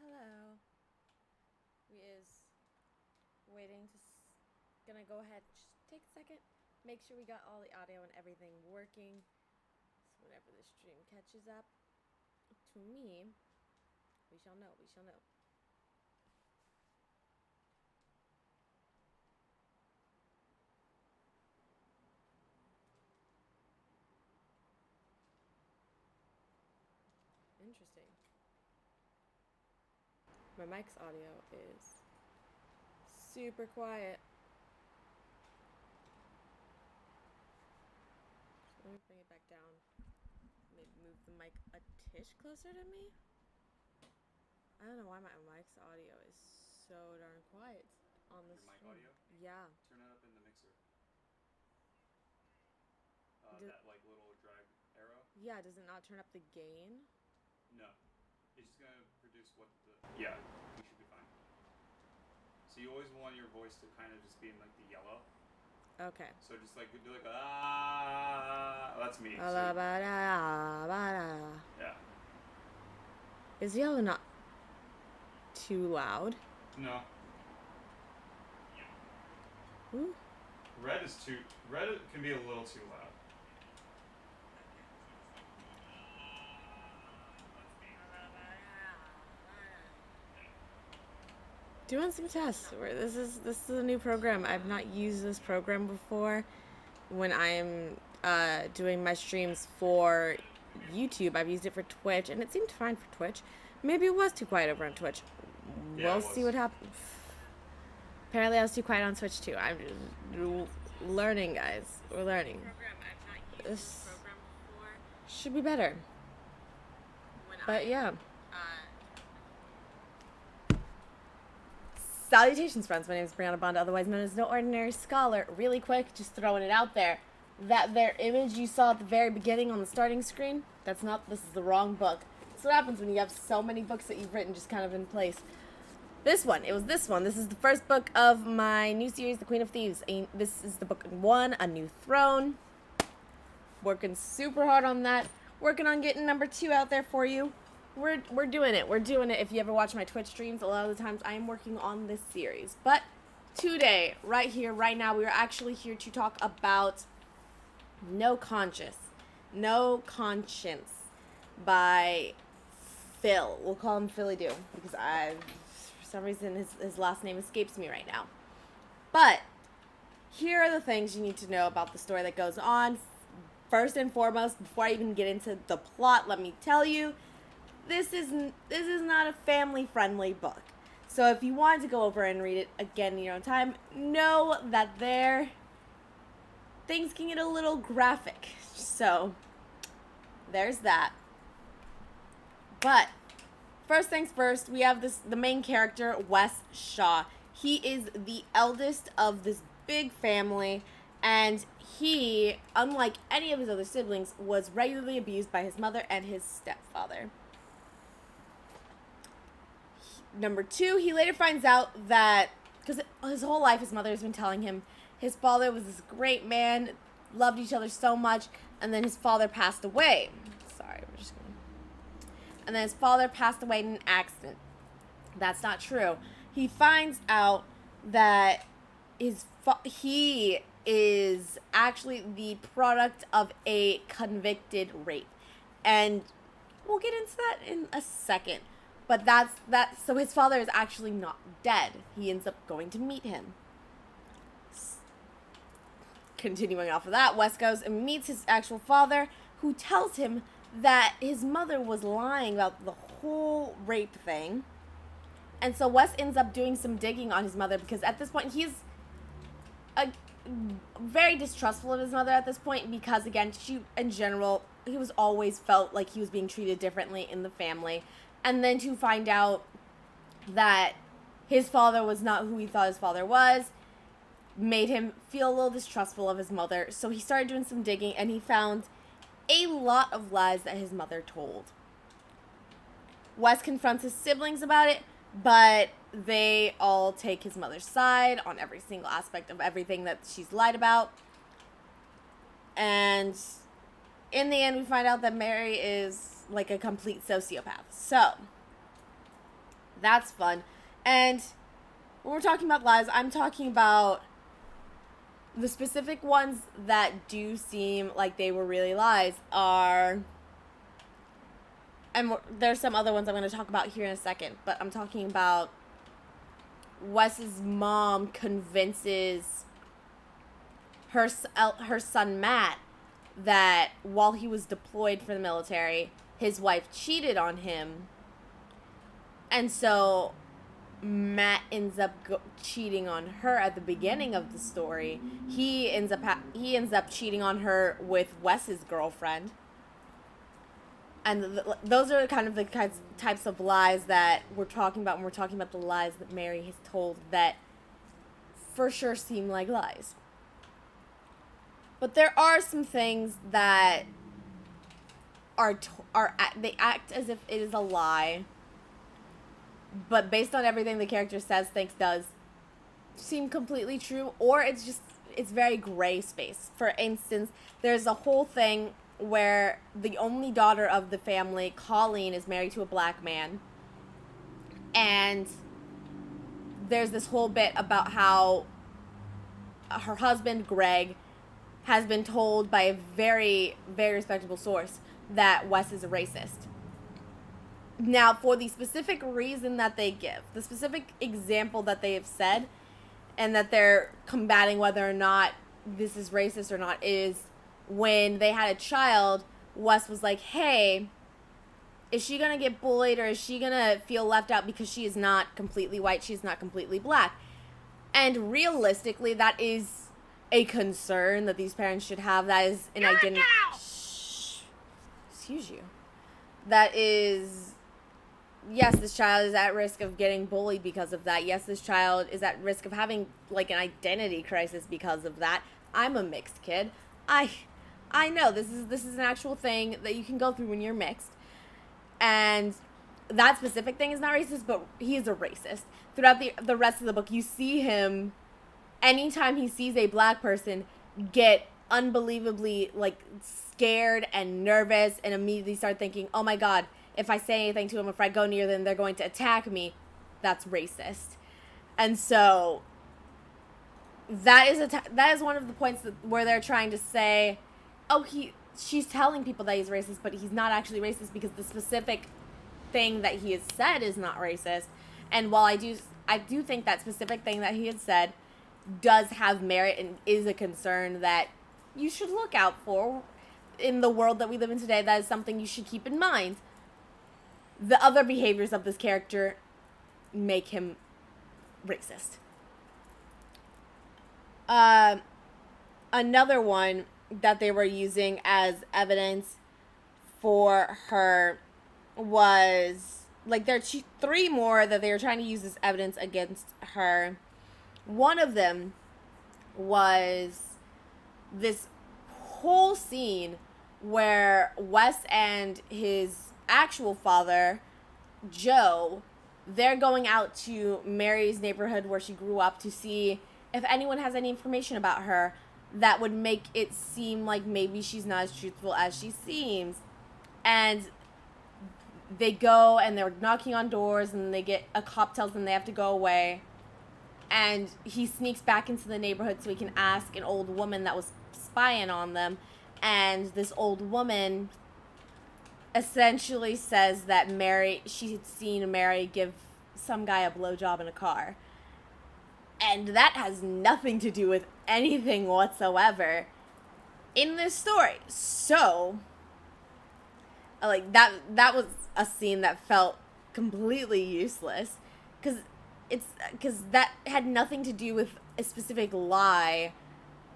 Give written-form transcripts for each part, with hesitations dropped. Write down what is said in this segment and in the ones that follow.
Hello. We is waiting to gonna go ahead. Just take a second. Make sure we got all the audio and everything working. So whenever the stream catches up to me, we shall know. We shall know. Interesting. My mic's audio is super quiet. So let me bring it back down. Maybe move the mic a tish closer to me. I don't know why my mic's audio is so darn quiet on the Your mic stream. audio? Yeah. Turn it up in the mixer. Do- That like little drag arrow? Yeah, does it not turn up the gain? No. It's just gonna produce what the. Yeah, you should be fine. So you always want your voice to kind of just be in like the yellow. Okay. So just like do like that's me. So, yeah. Is yellow not too loud? No. Ooh. Red can be a little too loud. Doing some tests. This is a new program. I've not used this program before. When I'm doing my streams for YouTube, I've used it for Twitch, and it seemed fine for Twitch. Maybe it was too quiet over on Twitch. Yeah, We'll see what happens. Apparently, I was too quiet on Twitch too. I'm just learning, guys. We're learning. This should be better. But yeah. Salutations, friends. My name is Brianna Bond, otherwise known as No Ordinary Scholar. Really quick, just throwing it out there. That there image you saw at the very beginning on the starting screen, this is the wrong book. That's what happens when you have so many books that you've written just kind of in place. This one. This is the first book of my new series, The Queen of Thieves. This is the book 1, A New Throne. Working super hard on that. Working on getting number 2 out there for you. We're doing it. We're doing it. If you ever watch my Twitch streams, a lot of the times I am working on this series. But today, right here, right now, we are actually here to talk about No Conscience by Phil. We'll call him Philly Doo because for some reason his last name escapes me right now. But here are the things you need to know about the story that goes on. First and foremost, before I even get into the plot, let me tell you, this is not a family-friendly book. So if you want to go over and read it again in your own time, know that things can get a little graphic. So there's that. But first things first, we have the main character, Wes Shaw. He is the eldest of this big family, and he, unlike any of his other siblings, was regularly abused by his mother and his stepfather. Number 2, he later finds out that, because his whole life his mother has been telling him his father was this great man, loved each other so much, and then his father passed away. Sorry, we're just going. And then his father passed away in an accident. That's not true. He finds out that he is actually the product of a convicted rape. And we'll get into that in a second. But so his father is actually not dead. He ends up going to meet him. Continuing off of that, Wes goes and meets his actual father, who tells him that his mother was lying about the whole rape thing. And so Wes ends up doing some digging on his mother, because at this point he's very distrustful of his mother at this point, because again, he was always felt like he was being treated differently in the family. And then to find out that his father was not who he thought his father was made him feel a little distrustful of his mother. So he started doing some digging, and he found a lot of lies that his mother told. Wes confronts his siblings about it, but they all take his mother's side on every single aspect of everything that she's lied about. And in the end, we find out that Mary is like a complete sociopath. So That's fun. And when we're talking about lies, I'm talking about the specific ones that do seem like they were really lies are, and there's some other ones I'm going to talk about here in a second, but I'm talking about Wes's mom convinces her son Matt that while he was deployed for the military, his wife cheated on him, and so Matt ends up cheating on her at the beginning of the story. He ends up cheating on her with Wes's girlfriend. And those are kind of the types of lies that we're talking about when we're talking about the lies that Mary has told that for sure seem like lies. But there are some things that they act as if it is a lie, but based on everything the character says, thinks, does, seem completely true, or it's very gray space. For instance, there's a whole thing where the only daughter of the family, Colleen, is married to a black man, and there's this whole bit about how her husband, Greg, has been told by a very, very respectable source that Wes is a racist. Now, for the specific reason that they give, the specific example that they have said, and that they're combating whether or not this is racist or not, is when they had a child, Wes was like, hey, is she going to get bullied, or is she going to feel left out because she is not completely white, she's not completely black? And realistically, that is a concern that these parents should have. That is an identity. Excuse you. That is, yes, this child is at risk of getting bullied because of that. Yes, this child is at risk of having like an identity crisis because of that. I'm a mixed kid. I know this is an actual thing that you can go through when you're mixed. And that specific thing is not racist, but he is a racist. Throughout the rest of the book, you see him, anytime he sees a black person, get unbelievably like scared and nervous and immediately start thinking, oh my God, if I say anything to him, if I go near them, they're going to attack me. That's racist. And so that is one of the points where they're trying to say, oh, she's telling people that he's racist, but he's not actually racist because the specific thing that he has said is not racist. And while I do think that specific thing that he had said does have merit and is a concern that you should look out for in the world that we live in today, that is something you should keep in mind. The other behaviors of this character make him racist. Another one that they were using as evidence for her was, like, there are three more that they were trying to use as evidence against her. One of them was this whole scene where Wes and his actual father, Joe, they're going out to Mary's neighborhood where she grew up to see if anyone has any information about her that would make it seem like maybe she's not as truthful as she seems. And they go and they're knocking on doors, and a cop tells them they have to go away. And he sneaks back into the neighborhood so he can ask an old woman that was spying on them. And this old woman essentially says that she had seen Mary give some guy a blowjob in a car. And that has nothing to do with anything whatsoever in this story. So, like, that was a scene that felt completely useless. Because that had nothing to do with a specific lie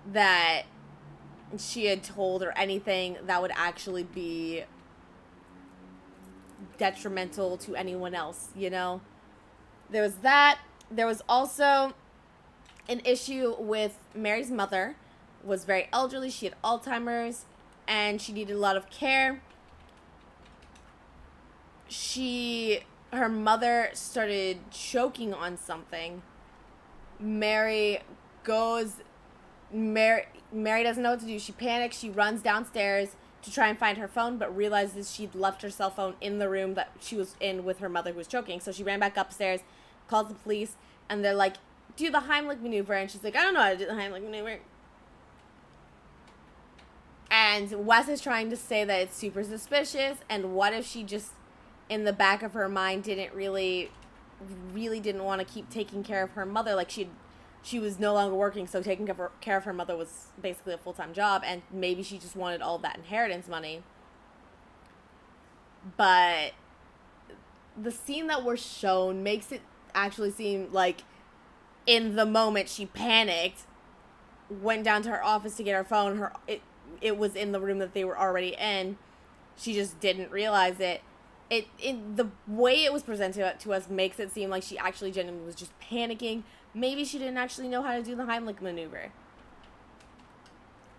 that she had told or anything that would actually be detrimental to anyone else, you know? There was that. There was also an issue with Mary's mother. Was very elderly. She had Alzheimer's, and she needed a lot of care. Her mother started choking on something. Mary doesn't know what to do. She panics. She runs downstairs to try and find her phone, but realizes she'd left her cell phone in the room that she was in with her mother who was choking. So she ran back upstairs, calls the police, and they're like, do the Heimlich maneuver. And she's like, I don't know how to do the Heimlich maneuver. And Wes is trying to say that it's super suspicious, and what if she just, in the back of her mind, didn't really didn't want to keep taking care of her mother. Like, she was no longer working, so taking care of her mother was basically a full-time job, and maybe she just wanted all of that inheritance money. But the scene that we're shown makes it actually seem like in the moment she panicked, went down to her office to get her phone, it was in the room that they were already in. She just didn't realize it. The way it was presented to us makes it seem like she actually genuinely was just panicking. Maybe she didn't actually know how to do the Heimlich maneuver.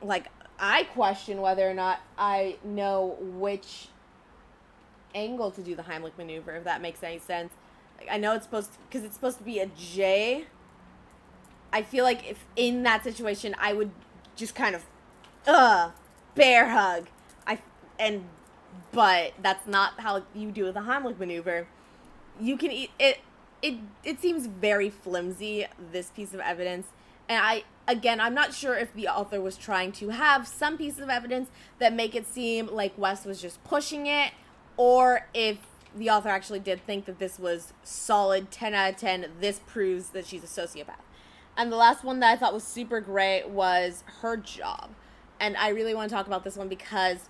Like, I question whether or not I know which angle to do the Heimlich maneuver, if that makes any sense. Like, I know it's supposed to be a J. I feel like if in that situation, I would just kind of, bear hug. But that's not how you do the Heimlich maneuver. You can it seems very flimsy, this piece of evidence. And I'm not sure if the author was trying to have some pieces of evidence that make it seem like Wes was just pushing it, or if the author actually did think that this was solid 10 out of 10, this proves that she's a sociopath. And the last one that I thought was super great was her job. And I really want to talk about this one because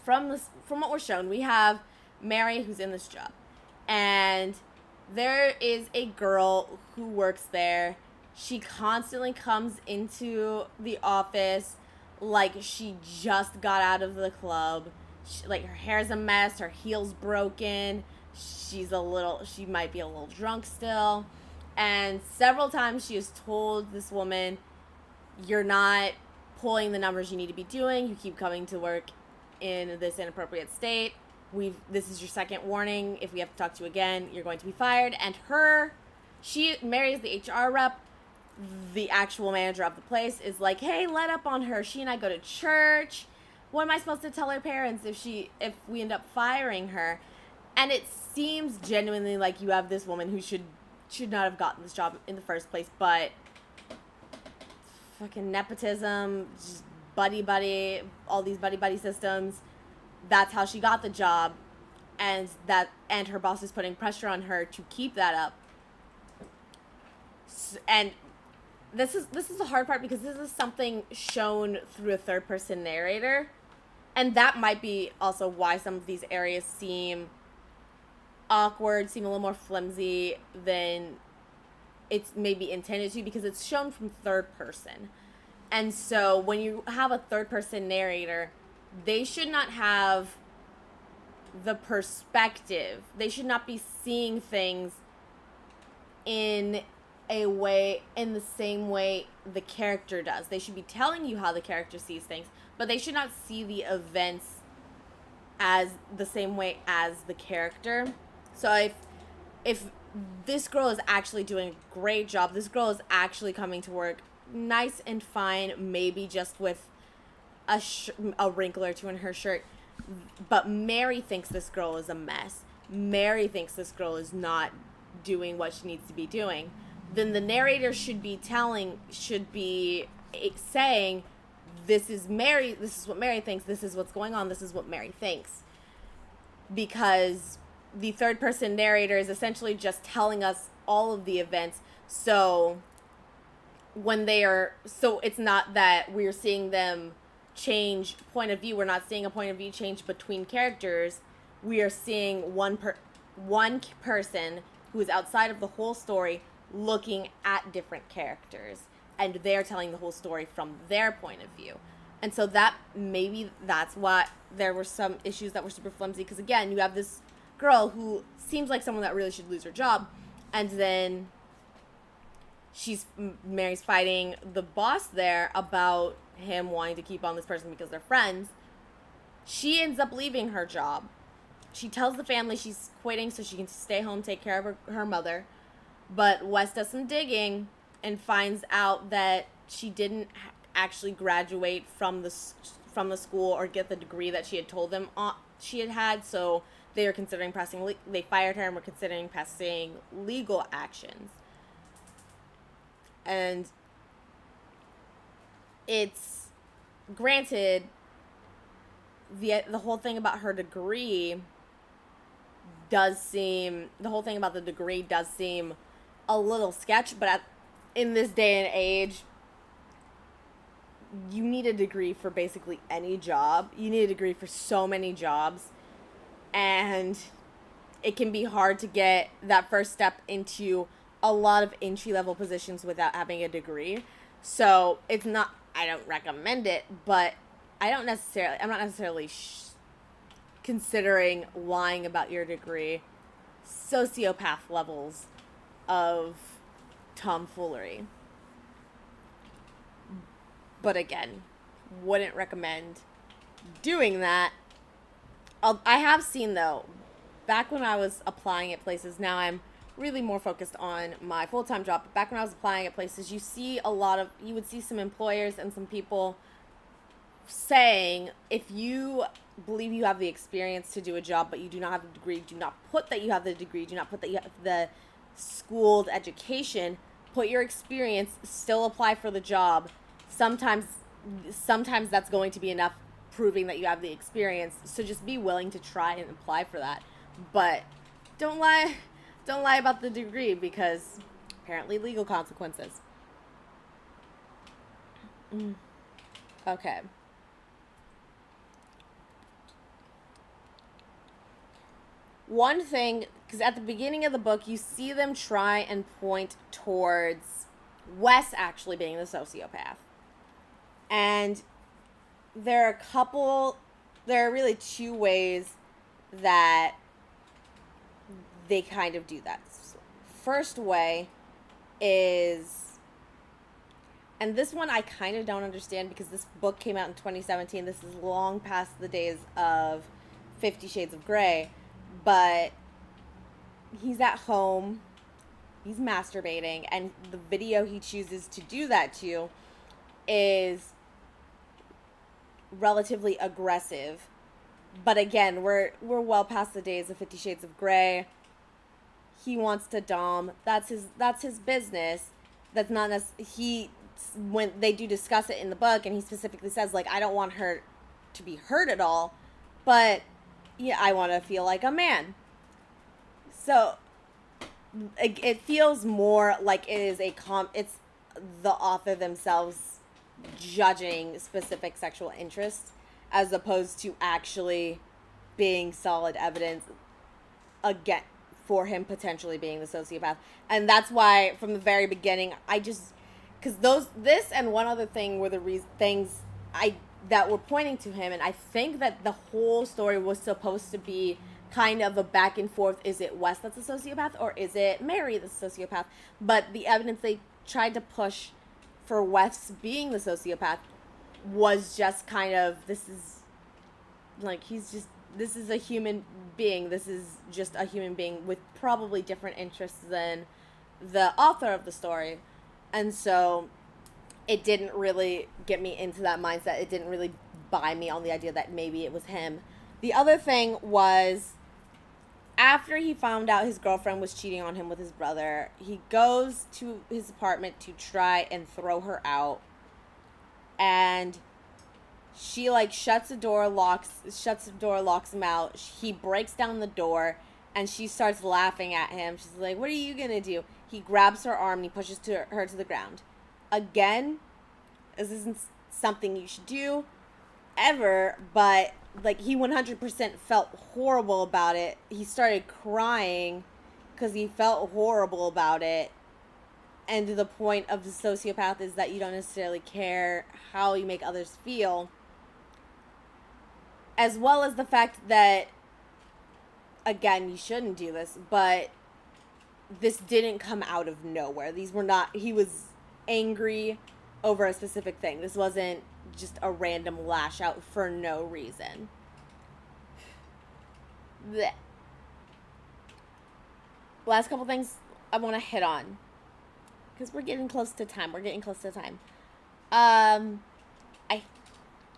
from what we're shown, we have Mary who's in this job. And there is a girl who works there. She constantly comes into the office like she just got out of the club. Like, her hair's a mess, her heel's broken, she might be a little drunk still. And several times she has told this woman, you're not pulling the numbers you need to be doing, you keep coming to work in this inappropriate state. This is your second warning. If we have to talk to you again, you're going to be fired. And Mary is the HR rep. The actual manager of the place is like, hey, let up on her. She and I go to church. What am I supposed to tell her parents if we end up firing her? And it seems genuinely like you have this woman who should not have gotten this job in the first place, but fucking nepotism, just buddy, all these buddy systems. That's how she got the job, and her boss is putting pressure on her to keep that up. And this is the hard part, because this is something shown through a third person narrator, and that might be also why some of these areas seem awkward, seem a little more flimsy than it's maybe intended to, because it's shown from third person. And so when you have a third person narrator, they should not have the perspective. They should not be seeing things in the same way the character does. They should be telling you how the character sees things, but they should not see the events as the same way as the character. So if this girl is actually doing a great job, this girl is actually coming to work nice and fine, maybe just with a wrinkle or two in her shirt, but Mary thinks this girl is a mess. Mary thinks this girl is not doing what she needs to be doing. Then the narrator should be saying, this is Mary, this is what Mary thinks, this is what's going on, this is what Mary thinks. Because the third person narrator is essentially just telling us all of the events. So it's not that we're seeing them change point of view. We're not seeing a point of view change between characters. We are seeing one person who is outside of the whole story looking at different characters, and they're telling the whole story from their point of view. And so that's why there were some issues that were super flimsy, because again, you have this girl who seems like someone that really should lose her job, and then Mary's fighting the boss there about him wanting to keep on this person because they're friends. She ends up leaving her job. She tells the family she's quitting so she can stay home, take care of her mother. But Wes does some digging and finds out that she didn't actually graduate from from the school or get the degree that she had told them she had, so they were considering they fired her and were considering passing legal actions. And it's granted, the whole thing about her degree does seem a little sketch, but in this day and age, you need a degree for basically any job. You need a degree for so many jobs, and it can be hard to get that first step into a lot of entry-level positions without having a degree. So it's not, I don't recommend it, but I'm not necessarily considering lying about your degree. Sociopath levels of tomfoolery. But again, wouldn't recommend doing that. I have seen, though, back when I was applying at places, now I'm really more focused on my full-time job, but back when I was applying at places, you would see some employers and some people saying, if you believe you have the experience to do a job, but you do not have the degree, do not put that you have the degree, do not put that you have the schooled education, put your experience, still apply for the job. Sometimes that's going to be enough proving that you have the experience, so just be willing to try and apply for that. But don't lie about the degree, because apparently legal consequences. Okay. One thing, because at the beginning of the book, you see them try and point towards Wes actually being the sociopath. And there are really two ways that they kind of do that. First way is, and this one I kind of don't understand because this book came out in 2017. This is long past the days of 50 Shades of Grey, but he's at home, he's masturbating, and the video he chooses to do that to is relatively aggressive. But again, we're well past the days of 50 Shades of Grey. He wants to dom. That's his business. That's not when they do discuss it in the book, and he specifically says, like, I don't want her to be hurt at all, but yeah, I want to feel like a man. So it feels more like it is it's the author themselves judging specific sexual interests, as opposed to actually being solid evidence again for him potentially being the sociopath. And that's why from the very beginning, because this and one other thing were the things that were pointing to him, and I think that the whole story was supposed to be kind of a back and forth. Is it Wes that's a sociopath, or is it Mary that's a sociopath? But the evidence they tried to push for Wes being the sociopath was just kind of, this is a human being. This is just a human being with probably different interests than the author of the story. And so it didn't really get me into that mindset. It didn't really buy me on the idea that maybe it was him. The other thing was, after he found out his girlfriend was cheating on him with his brother, he goes to his apartment to try and throw her out. And she, shuts the door, locks him out. He breaks down the door, and she starts laughing at him. She's like, what are you gonna do? He grabs her arm, and he pushes her to the ground. Again, this isn't something you should do ever, but he 100% felt horrible about it. He started crying because he felt horrible about it. And to the point of the sociopath is that you don't necessarily care how you make others feel. As well as the fact that, again, you shouldn't do this, but this didn't come out of nowhere. He was angry over a specific thing. This wasn't just a random lash out for no reason. Blech. Last couple things I want to hit on, because we're getting close to time.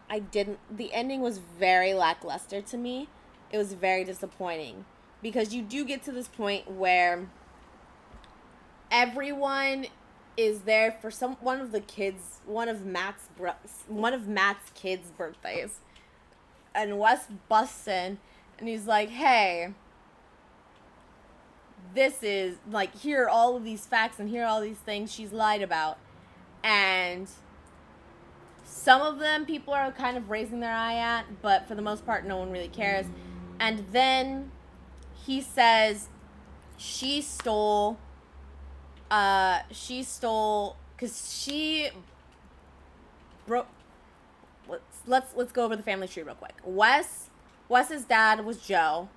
I didn't. The ending was very lackluster to me. It was very disappointing because you do get to this point where everyone is there for one of Matt's kids' birthdays, and Wes busts in, and he's like, "Hey, this is like, here are all of these facts and here are all these things she's lied about," and some of them people are kind of raising their eye at, but for the most part, no one really cares. And then he says she stole, because she broke. Let's go over the family tree real quick. Wes's dad was Joe.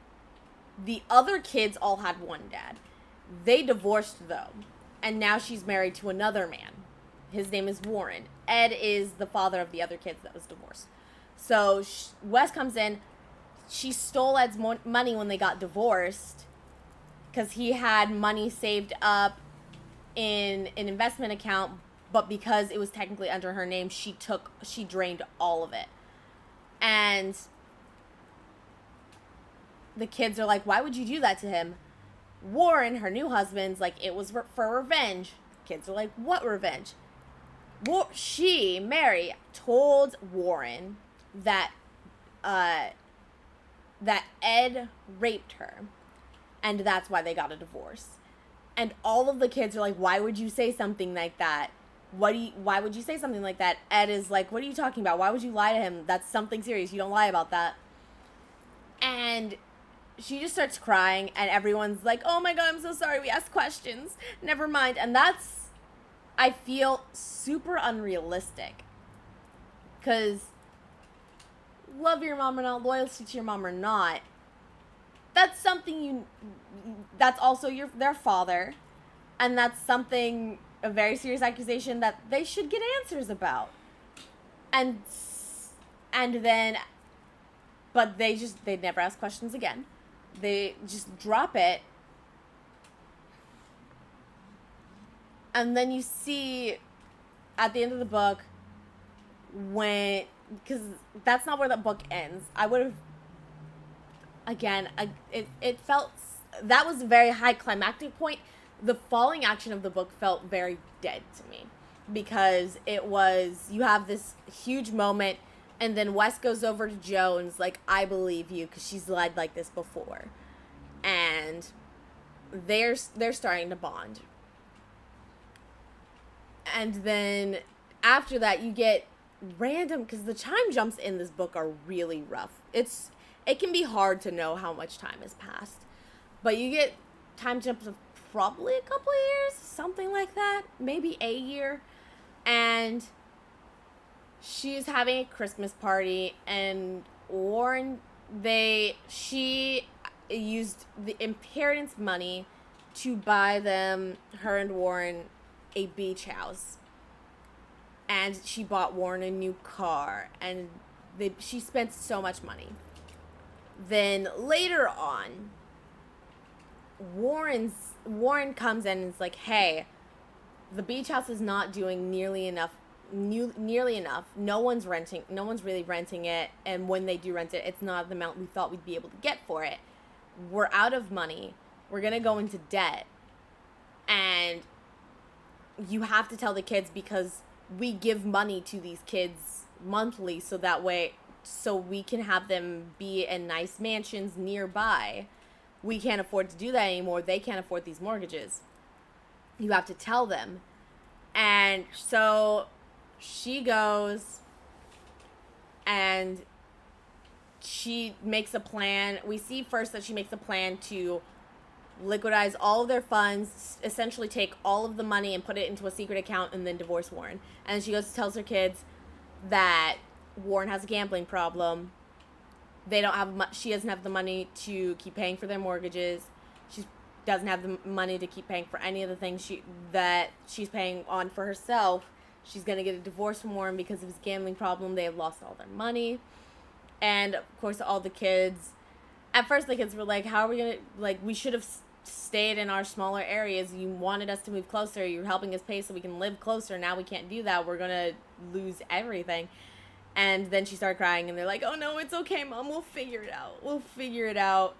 The other kids all had one dad. They divorced though, and now she's married to another man. His name is Warren. Ed is the father of the other kids that was divorced. So Wes comes in. She stole Ed's money when they got divorced because he had money saved up in an investment account, but because it was technically under her name, she drained all of it. And the kids are like, "Why would you do that to him?" Warren, her new husband's like, "It was for revenge." Kids are like, "What revenge?" Mary, told Warren that that Ed raped her, and that's why they got a divorce. And all of the kids are like, "Why would you say something like that? Why would you say something like that?" Ed is like, "What are you talking about? Why would you lie to him? That's something serious. You don't lie about that." And she just starts crying, and everyone's like, "Oh my God, I'm so sorry. We asked questions. Never mind." And that's, I feel, super unrealistic. Because love your mom or not, loyalty to your mom or not, that's something that's also their father. And that's something, a very serious accusation that they should get answers about. And then, but they never ask questions again. They just drop it. And then you see at the end of the book, because that's not where the book ends. I would have, again, it felt, that was a very high climactic point. The falling action of the book felt very dead to me, because it was, you have this huge moment, and then Wes goes over to Joe and is like, "I believe you," because she's lied like this before. And they're starting to bond. And then after that, you get random, because the time jumps in this book are really rough. It can be hard to know how much time has passed, but you get time jumps of probably a couple of years, something like that, maybe a year. And she's having a Christmas party, and Warren, she used the inheritance money to buy her and Warren, a beach house. And she bought Warren a new car, and she spent so much money. Then later on, Warren comes in and is like, "Hey, the beach house is not doing nearly enough. No one's really renting it, and when they do rent it, it's not the amount we thought we'd be able to get for it. We're out of money. We're gonna go into debt, and you have to tell the kids, because we give money to these kids monthly, so we can have them be in nice mansions nearby. We can't afford to do that anymore. They can't afford these mortgages. You have to tell them." And so she goes and she makes a plan. We see first that she makes a plan to liquidize all of their funds, essentially take all of the money and put it into a secret account, and then divorce Warren. And she goes and tells her kids that Warren has a gambling problem. They don't have she doesn't have the money to keep paying for their mortgages. She doesn't have the money to keep paying for any of the things she's paying on for herself. She's going to get a divorce from Warren because of his gambling problem. They have lost all their money. And, of course, all the kids... At first, the kids were like, "How are we going to... Like, we should have stayed in our smaller areas. You wanted us to move closer. You're helping us pay so we can live closer. Now we can't do that. We're going to lose everything." And then she started crying, and they're like, oh no, it's okay, Mom, we'll figure it out. We'll figure it out.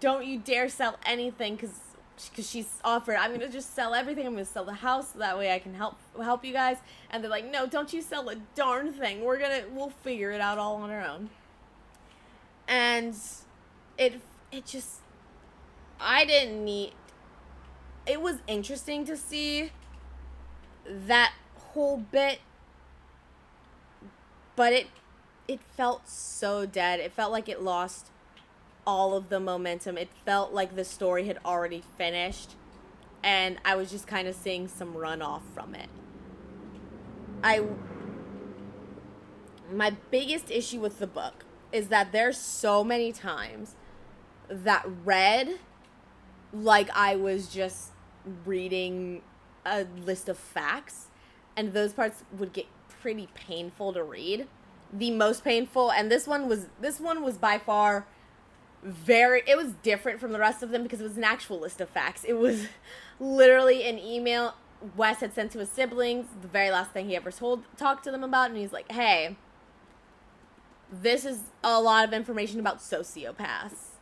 Don't you dare sell anything, because she's offered, I'm going to just sell everything. I'm going to sell the house, so that way I can help you guys. And they're like, no, don't you sell a darn thing. We'll figure it out all on our own. And it just, I didn't need, it was interesting to see that whole bit, but it felt so dead. It felt like it lost all of the momentum. It felt like the story had already finished, and I was just kind of seeing some runoff from it. My biggest issue with the book is that there's so many times that read like I was just reading a list of facts, and those parts would get pretty painful to read. The most painful, and this one was by far it was different from the rest of them because it was an actual list of facts. It was literally an email Wes had sent to his siblings, the very last thing he ever talked to them about, and he's like, hey, this is a lot of information about sociopaths.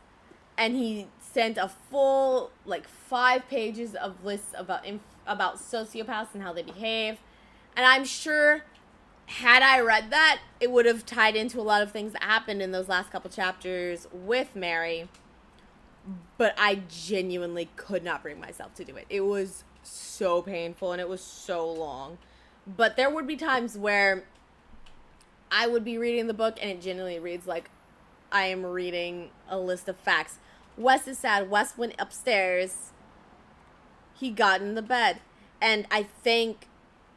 And he sent a full, 5 pages of lists about sociopaths and how they behave. And I'm sure, had I read that, it would have tied into a lot of things that happened in those last couple chapters with Mary. But I genuinely could not bring myself to do it. It was so painful, and it was so long. But there would be times where I would be reading the book, and it genuinely reads like I am reading a list of facts. Wes is sad. Wes went upstairs. He got in the bed. And I think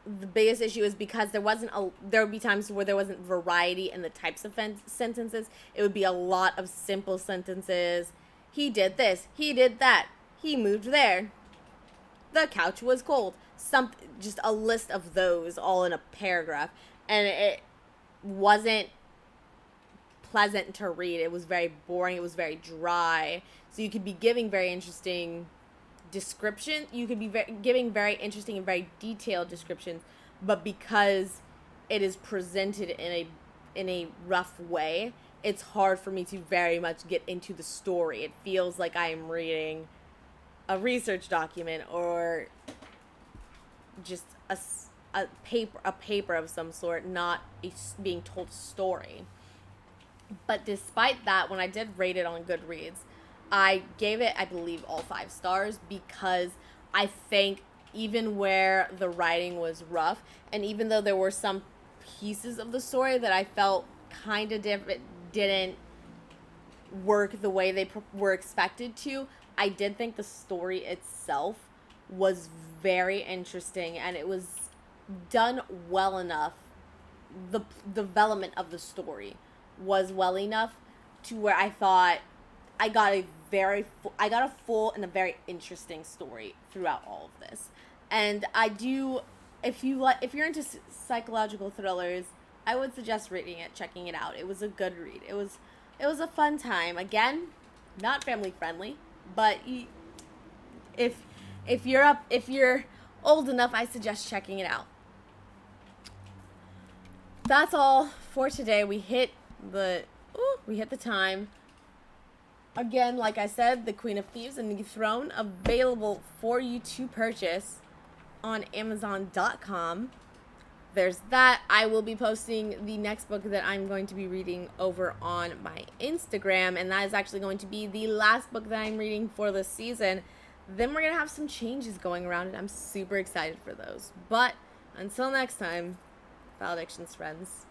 the biggest issue is because there would be times where there wasn't variety in the types of sentences. It would be a lot of simple sentences. He did this. He did that. He moved there. The couch was cold. Just a list of those all in a paragraph. And it wasn't pleasant to read. It was very boring. It was very dry. So you could be giving very interesting description. You could be giving very interesting and very detailed descriptions, but because it is presented in a rough way, it's hard for me to very much get into the story. It feels like I am reading a research document or just a paper of some sort, not being told a story. But despite that, when I did rate it on Goodreads, I gave it, I believe, all 5 stars because I think even where the writing was rough, and even though there were some pieces of the story that I felt kind of didn't work the way they were expected to, I did think the story itself was very interesting, and it was done well enough. The development of the story was well enough to where I thought I got a full and a very interesting story throughout all of this. And I do, if you're into psychological thrillers, I would suggest reading it, checking it out. It was a good read. It was a fun time. Again, not family friendly, but if you're old enough, I suggest checking it out. That's all for today. We hit the time. Again, like I said, The Queen of Thieves and the Throne, available for you to purchase on Amazon.com. There's that. I will be posting the next book that I'm going to be reading over on my Instagram, and that is actually going to be the last book that I'm reading for this season. Then we're going to have some changes going around, and I'm super excited for those. But until next time, Valedictions, friends.